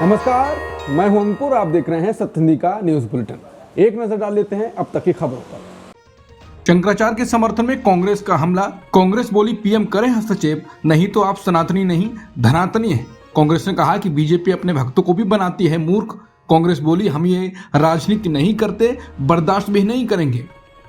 नमस्कार, मैं हूं अंकुर। आप देख रहे हैं सत्यनिधि का न्यूज बुलेटिन। एक नजर डाल लेते हैं अब तक की खबरों पर। शंकराचार्य के समर्थन में कांग्रेस का हमला। कांग्रेस बोली पीएम करें हस्तक्षेप, नहीं तो आप सनातनी नहीं धनातनी है। कांग्रेस ने कहा कि बीजेपी अपने भक्तों को भी बनाती है मूर्ख। कांग्रेस बोली हम ये राजनीति नहीं करते, बर्दाश्त भी नहीं करेंगे।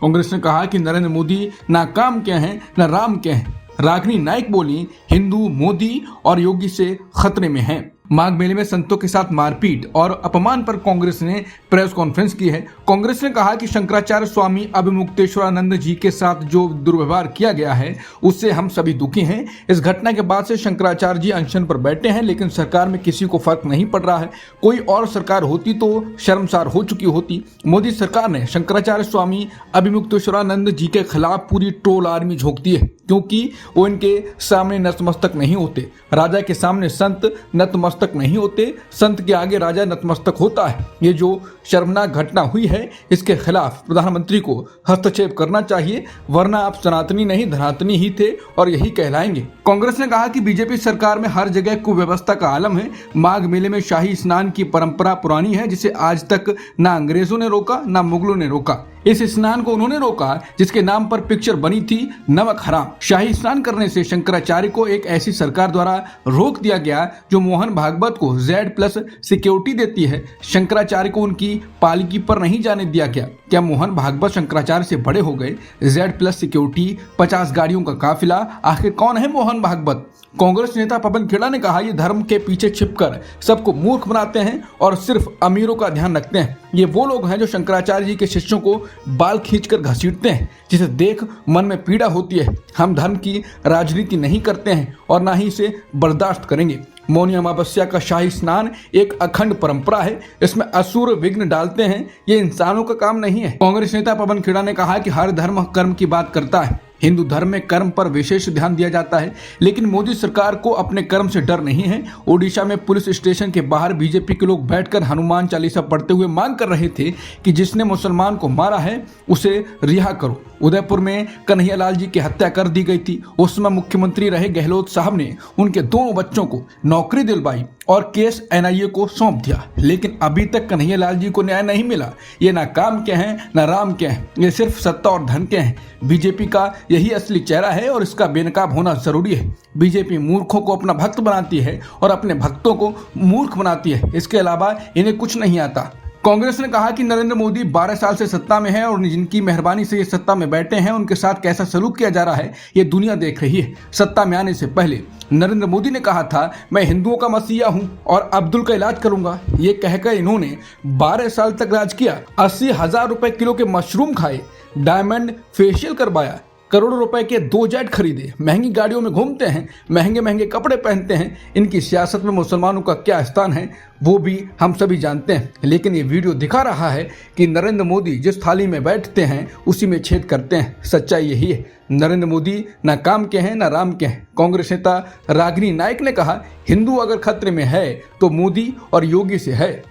कांग्रेस ने कहा कि नरेंद्र मोदी ना काम क्या है न राम क्या है। रागिनी नाइक बोली हिंदू मोदी और योगी से खतरे में हैं। माघ मेले में संतों के साथ मारपीट और अपमान पर कांग्रेस ने प्रेस कॉन्फ्रेंस की है। कांग्रेस ने कहा कि शंकराचार्य स्वामी अभिमुक्तेश्वरानंद जी के साथ जो दुर्व्यवहार किया गया है उससे हम सभी दुखी हैं। इस घटना के बाद से शंकराचार्य जी अनशन पर बैठे हैं, लेकिन सरकार में किसी को फर्क नहीं पड़ रहा है। कोई और सरकार होती तो शर्मसार हो चुकी होती। मोदी सरकार ने शंकराचार्य स्वामी अभिमुक्तेश्वरानंद जी के खिलाफ पूरी ट्रोल आर्मी झोंक दी है, क्योंकि वो इनके सामने नतमस्तक नहीं होते। राजा के सामने संत नतमस्तक नहीं होते, संत के आगे राजा नतमस्तक होता है। ये जो शर्मनाक घटना हुई है इसके खिलाफ प्रधानमंत्री को हस्तक्षेप करना चाहिए, वरना आप सनातनी नहीं धनातनी ही थे और यही कहलाएंगे। कांग्रेस ने कहा कि बीजेपी सरकार में हर जगह कुव्यवस्था का आलम है। माघ मेले में शाही स्नान की परंपरा पुरानी है, जिसे आज तक ना अंग्रेजों ने रोका ना मुगलों ने रोका। इस स्नान को उन्होंने रोका जिसके नाम पर पिक्चर बनी थी नमक हराम। शाही स्नान करने से शंकराचार्य को एक ऐसी सरकार द्वारा रोक दिया गया जो मोहन भागवत को Z+ सिक्योरिटी देती है। शंकराचार्य को उनकी पालकी पर नहीं जाने दिया गया। क्या मोहन भागवत शंकराचार्य से बड़े हो गए? Z+ सिक्योरिटी, 50 गाड़ियों का काफिला, आखिर कौन है मोहन भागवत? कांग्रेस नेता पवन खेड़ा ने कहा ये धर्म के पीछे छिपकर सबको मूर्ख बनाते हैं और सिर्फ अमीरों का ध्यान रखते हैं। ये वो लोग हैं जो शंकराचार्य जी के शिष्यों को बाल खींचकर घसीटते हैं, जिसे देख मन में पीड़ा होती है। हम धर्म की राजनीति नहीं करते हैं और ना ही इसे बर्दाश्त करेंगे। मौनी अमावस्या का शाही स्नान एक अखंड परंपरा है, इसमें असुर विघ्न डालते हैं, ये इंसानों का काम नहीं है। कांग्रेस नेता पवन खेड़ा ने कहा कि हर धर्म कर्म की बात करता है। हिंदू धर्म में कर्म पर विशेष ध्यान दिया जाता है, लेकिन मोदी सरकार को अपने कर्म से डर नहीं है। ओडिशा में पुलिस स्टेशन के बाहर बीजेपी के लोग बैठकर हनुमान चालीसा पढ़ते हुए मांग कर रहे थे कि जिसने मुसलमान को मारा है उसे रिहा करो। उदयपुर में कन्हैयालाल जी की हत्या कर दी गई थी। उस समय मुख्यमंत्री रहे गहलोत साहब ने उनके दोनों बच्चों को नौकरी दिलवाई और केस NIA को सौंप दिया, लेकिन अभी तक कन्हैयालाल जी को न्याय नहीं मिला। ये ना काम के हैं ना राम के हैं, ये सिर्फ सत्ता और धन के हैं। बीजेपी का यही असली चेहरा है और इसका बेनकाब होना जरूरी है। बीजेपी मूर्खों को अपना भक्त बनाती है और अपने भक्तों को मूर्ख बनाती है, इसके अलावा इन्हें कुछ नहीं आता। कांग्रेस ने कहा कि नरेंद्र मोदी 12 साल से सत्ता में है और जिनकी मेहरबानी से ये सत्ता में बैठे हैं उनके साथ कैसा सलूक किया जा रहा है ये दुनिया देख रही है। सत्ता में आने से पहले नरेंद्र मोदी ने कहा था मैं हिंदुओं का मसीहा हूं और अब्दुल का इलाज करूंगा। ये कहकर इन्होंने 12 साल तक राज किया। 80,000 रुपए किलो के मशरूम खाए, डायमंड फेशियल करवाया, करोड़ों रुपए के 2 जेट खरीदे, महंगी गाड़ियों में घूमते हैं, महंगे महंगे कपड़े पहनते हैं। इनकी सियासत में मुसलमानों का क्या स्थान है वो भी हम सभी जानते हैं, लेकिन ये वीडियो दिखा रहा है कि नरेंद्र मोदी जिस थाली में बैठते हैं उसी में छेद करते हैं। सच्चाई यही है, नरेंद्र मोदी ना काम के हैं ना राम के हैं। कांग्रेस नेता रागिनी नाइक ने कहा हिंदू अगर खतरे में है तो मोदी और योगी से है।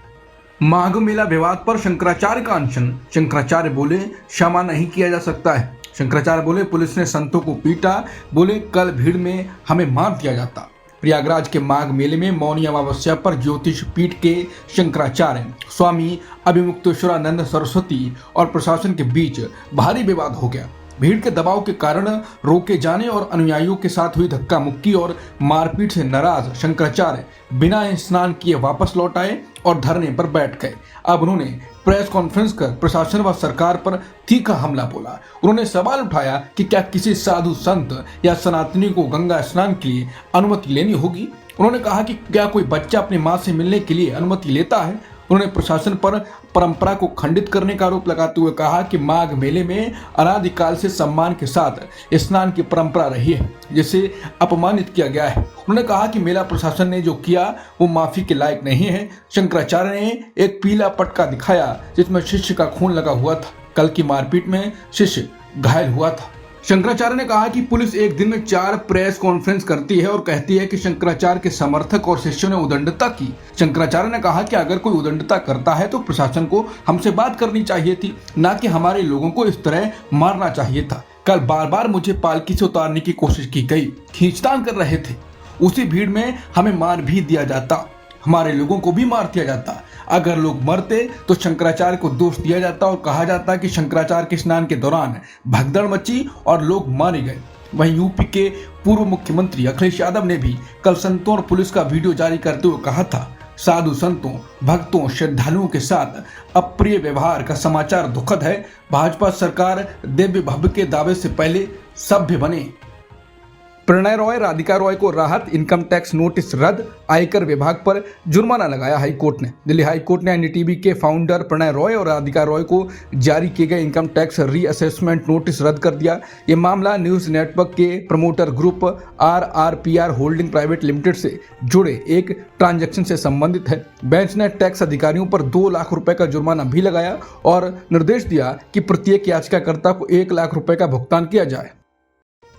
माघ मेला विवाद पर शंकराचार्य का अनशन। शंकराचार्य बोले क्षमा नहीं किया जा सकता है। शंकराचार्य बोले पुलिस ने संतों को पीटा, बोले कल भीड़ में हमें मार दिया जाता। प्रयागराज के माघ मेले में मौनी अमावस्या पर ज्योतिष पीठ के शंकराचार्य स्वामी अभिमुक्तेश्वरानंद सरस्वती और प्रशासन के बीच भारी विवाद हो गया। भीड़ के दबाव के कारण रोके जाने और अनुयायियों के साथ हुई धक्का मुक्की और मारपीट से नाराज शंकराचार्य बिना स्नान किए वापस लौट आए और धरने पर बैठ गए। अब उन्होंने प्रेस कॉन्फ्रेंस कर प्रशासन व सरकार पर तीखा हमला बोला। उन्होंने सवाल उठाया कि क्या किसी साधु संत या सनातनी को गंगा स्नान के लिए अनुमति लेनी होगी। उन्होंने कहा कि क्या कोई बच्चा अपनी मां से मिलने के लिए अनुमति लेता है। उन्होंने प्रशासन पर परंपरा को खंडित करने का आरोप लगाते हुए कहा कि माघ मेले में अनादिकाल से सम्मान के साथ स्नान की परंपरा रही है, जिसे अपमानित किया गया है। उन्होंने कहा कि मेला प्रशासन ने जो किया वो माफी के लायक नहीं है। शंकराचार्य ने एक पीला पटका दिखाया जिसमें शिष्य का खून लगा हुआ था। कल की मारपीट में शिष्य घायल हुआ था। शंकराचार्य ने कहा कि पुलिस एक दिन में 4 प्रेस कॉन्फ्रेंस करती है और कहती है कि शंकराचार्य के समर्थक और शिष्यों ने उदंडता की। शंकराचार्य ने कहा कि अगर कोई उदंडता करता है तो प्रशासन को हमसे बात करनी चाहिए थी, ना कि हमारे लोगों को इस तरह मारना चाहिए था। कल बार बार मुझे पालकी से उतारने की कोशिश की गई, खींचतान कर रहे थे, उसी भीड़ में हमें मार भी दिया जाता। हमारे लोगों को भी मार दिया जाता। अगर लोग मरते तो शंकराचार्य को दोष दिया जाता और कहा जाता कि शंकराचार्य के स्नान के दौरान भगदड़ मची और लोग मारे गए। वहीं यूपी के पूर्व मुख्यमंत्री अखिलेश यादव ने भी कल संतों और पुलिस का वीडियो जारी करते हुए कहा था, साधु संतों, भक्तों, श्रद्धालुओं के साथ अप्रिय व्यवहार का समाचार दुखद है। भाजपा सरकार दिव्य भव्य के दावे से पहले सभ्य बने। प्रणय रॉय, राधिका रॉय को राहत, इनकम टैक्स नोटिस रद्द, आयकर विभाग पर जुर्माना लगाया हाईकोर्ट ने। दिल्ली हाईकोर्ट ने एनडीटीवी के फाउंडर प्रणय रॉय और राधिका रॉय को जारी किए गए इनकम टैक्स रीअसेसमेंट नोटिस रद्द कर दिया। ये मामला न्यूज नेटवर्क के promoter group RRPR holding private limited से जुड़े एक ट्रांजैक्शन से संबंधित है। बेंच ने टैक्स अधिकारियों पर 2 लाख रुपए का जुर्माना भी लगाया और निर्देश दिया कि प्रत्येक याचिकाकर्ता को 1 लाख रुपए का भुगतान किया जाए।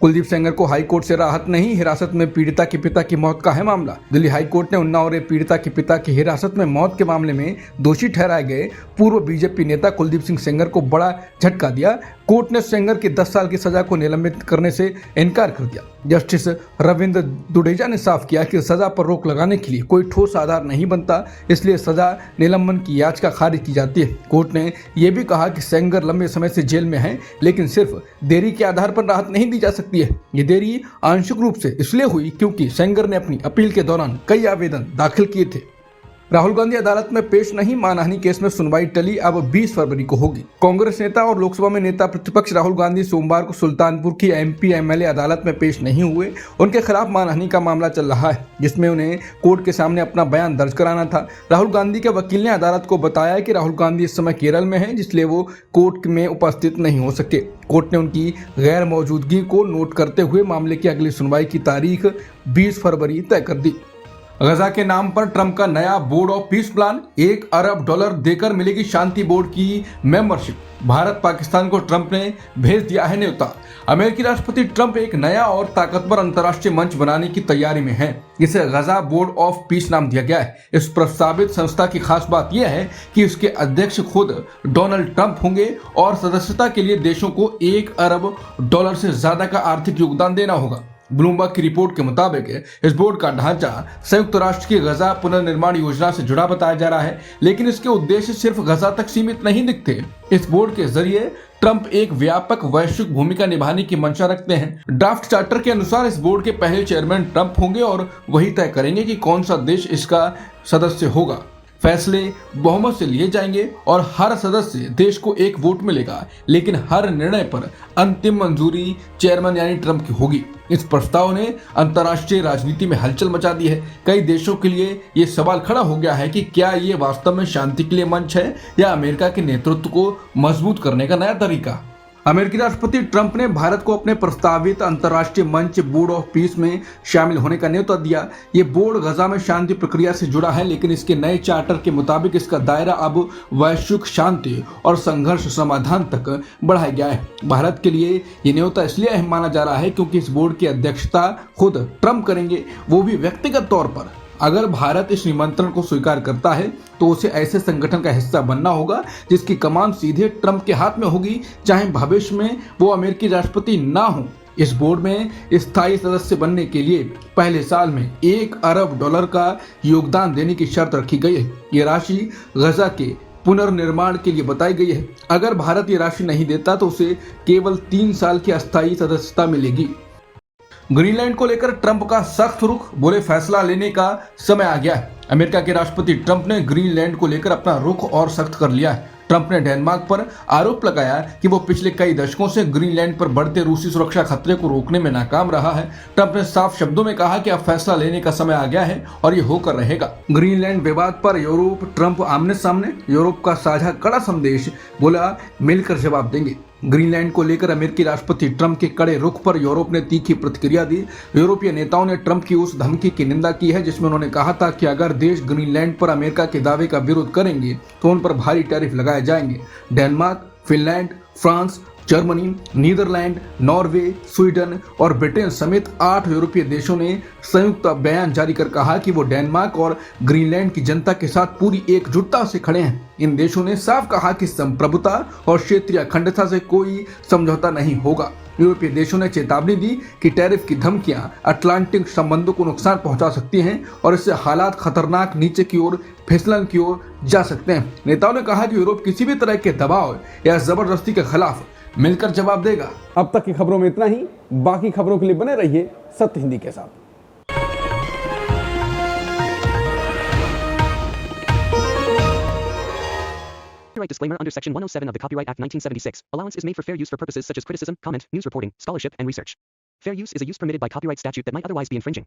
कुलदीप सेंगर को हाईकोर्ट से राहत नहीं, हिरासत में पीड़िता के पिता की मौत का है मामला। दिल्ली हाईकोर्ट ने उन्नाव पीड़िता के पिता की हिरासत में मौत के मामले में दोषी ठहराए गए पूर्व बीजेपी नेता कुलदीप सिंह सेंगर को बड़ा झटका दिया। कोर्ट ने सेंगर की 10 साल की सजा को निलंबित करने से इनकार कर दिया। जस्टिस रविंद्र दुडेजा ने साफ किया कि सजा पर रोक लगाने के लिए कोई ठोस आधार नहीं बनता, इसलिए सजा निलंबन की याचिका खारिज की जाती है। कोर्ट ने यह भी कहा कि सेंगर लंबे समय से जेल में हैं, लेकिन सिर्फ देरी के आधार पर राहत नहीं दी जा सकती है। ये देरी आंशिक रूप से इसलिए हुई क्योंकि सेंगर ने अपनी अपील के दौरान कई आवेदन दाखिल किए थे। राहुल गांधी अदालत में पेश नहीं, मानहानि केस में सुनवाई टली, अब 20 फरवरी को होगी। कांग्रेस नेता और लोकसभा में नेता प्रतिपक्ष राहुल गांधी सोमवार को सुल्तानपुर की MP MLA अदालत में पेश नहीं हुए। उनके खिलाफ मानहानि का मामला चल रहा है, जिसमें उन्हें कोर्ट के सामने अपना बयान दर्ज कराना था। राहुल गांधी के वकील ने अदालत को बताया कि राहुल गांधी इस समय केरल में हैं, जिसलिए वो कोर्ट में उपस्थित नहीं हो सके। कोर्ट ने उनकी गैर मौजूदगी को नोट करते हुए मामले की अगली सुनवाई की तारीख 20 फरवरी तय कर दी। गजा के नाम पर ट्रंप का नया बोर्ड ऑफ पीस प्लान, $1 अरब देकर मिलेगी शांति बोर्ड की मेंबरशिप। भारत पाकिस्तान को ट्रंप ने भेज दिया है न्योता। अमेरिकी राष्ट्रपति ट्रंप एक नया और ताकतवर अंतर्राष्ट्रीय मंच बनाने की तैयारी में है। इसे गजा बोर्ड ऑफ पीस नाम दिया गया है। इस प्रस्तावित संस्था की खास बात यह है कि इसके अध्यक्ष खुद डोनाल्ड ट्रंप होंगे और सदस्यता के लिए देशों को $1 अरब से ज्यादा का आर्थिक योगदान देना होगा। ब्लूमबर्ग की रिपोर्ट के मुताबिक इस बोर्ड का ढांचा संयुक्त राष्ट्र की गजा पुनर्निर्माण योजना से जुड़ा बताया जा रहा है, लेकिन इसके उद्देश्य सिर्फ गजा तक सीमित नहीं दिखते। इस बोर्ड के जरिए ट्रंप एक व्यापक वैश्विक भूमिका निभाने की मंशा रखते हैं। ड्राफ्ट चार्टर के अनुसार इस बोर्ड के पहले चेयरमैन ट्रंप होंगे और वही तय करेंगे कि कौन सा देश इसका सदस्य होगा। फैसले बहुमत से लिए जाएंगे और हर सदस्य देश को एक वोट मिलेगा, लेकिन हर निर्णय पर अंतिम मंजूरी चेयरमैन यानी ट्रंप की होगी। इस प्रस्ताव ने अंतर्राष्ट्रीय राजनीति में हलचल मचा दी है। कई देशों के लिए ये सवाल खड़ा हो गया है कि क्या ये वास्तव में शांति के लिए मंच है या अमेरिका के नेतृत्व को मजबूत करने का नया तरीका। अमेरिकी राष्ट्रपति ट्रंप ने भारत को अपने प्रस्तावित अंतर्राष्ट्रीय मंच बोर्ड ऑफ पीस में शामिल होने का न्योता दिया। ये बोर्ड गजा में शांति प्रक्रिया से जुड़ा है, लेकिन इसके नए चार्टर के मुताबिक इसका दायरा अब वैश्विक शांति और संघर्ष समाधान तक बढ़ाया गया है। भारत के लिए ये न्योता इसलिए अहम माना जा रहा है क्योंकि इस बोर्ड की अध्यक्षता खुद ट्रंप करेंगे, वो भी व्यक्तिगत तौर पर। अगर भारत इस निमंत्रण को स्वीकार करता है तो उसे ऐसे संगठन का हिस्सा बनना होगा जिसकी कमान सीधे ट्रंप के हाथ में होगी, चाहे भविष्य में वो अमेरिकी राष्ट्रपति ना हो। इस बोर्ड में स्थायी सदस्य बनने के लिए पहले साल में $1 अरब का योगदान देने की शर्त रखी गई है। ये राशि गजा के पुनर्निर्माण के लिए बताई गई है। अगर भारत ये राशि नहीं देता तो उसे केवल 3 साल की अस्थायी सदस्यता मिलेगी। ग्रीनलैंड को लेकर ट्रंप का सख्त रुख, बोले फैसला लेने का समय आ गया है। अमेरिका के राष्ट्रपति ट्रंप ने ग्रीनलैंड को लेकर अपना रुख और सख्त कर लिया है। ट्रंप ने डेनमार्क पर आरोप लगाया कि वो पिछले कई दशकों से ग्रीनलैंड पर बढ़ते रूसी सुरक्षा खतरे को रोकने में नाकाम रहा है। ट्रंप ने साफ शब्दों में कहा कि अब फैसला लेने का समय आ गया है और ये होकर रहेगा। ग्रीनलैंड विवाद पर यूरोप ट्रंप आमने सामने, यूरोप का साझा कड़ा संदेश, बोला मिलकर जवाब देंगे। ग्रीनलैंड को लेकर अमेरिकी राष्ट्रपति ट्रंप के कड़े रुख पर यूरोप ने तीखी प्रतिक्रिया दी। यूरोपीय नेताओं ने ट्रंप की उस धमकी की निंदा की है जिसमें उन्होंने कहा था कि अगर देश ग्रीनलैंड पर अमेरिका के दावे का विरोध करेंगे तो उन पर भारी टैरिफ लगाए जाएंगे। Denmark, Finland, France, Germany, Netherland, Norway, Sweden और ब्रिटेन समेत 8 यूरोपीय देशों ने संयुक्त बयान जारी कर कहा कि वो डेनमार्क और ग्रीनलैंड की जनता के साथ पूरी एकजुटता से खड़े हैं। इन देशों ने साफ कहा कि संप्रभुता और क्षेत्रीय अखंडता से कोई समझौता नहीं होगा। यूरोपीय देशों ने चेतावनी दी कि टैरिफ की धमकियां अटलांटिक संबंधों को नुकसान पहुंचा सकती हैं और इससे हालात खतरनाक नीचे की ओर फिसलन की ओर जा सकते हैं। नेताओं ने कहा कि यूरोप किसी भी तरह के दबाव या जबरदस्ती के खिलाफ मिलकर जवाब देगा। अब तक की खबरों में इतना ही। बाकी खबरों के लिए बने रहिए सत्य हिंदी के साथ। Copyright disclaimer under Section 107 of the Copyright Act 1976. Allowance is made for fair use for purposes such as criticism, comment, news reporting, scholarship, and research. Fair use is a use permitted by copyright statute that might otherwise be infringing.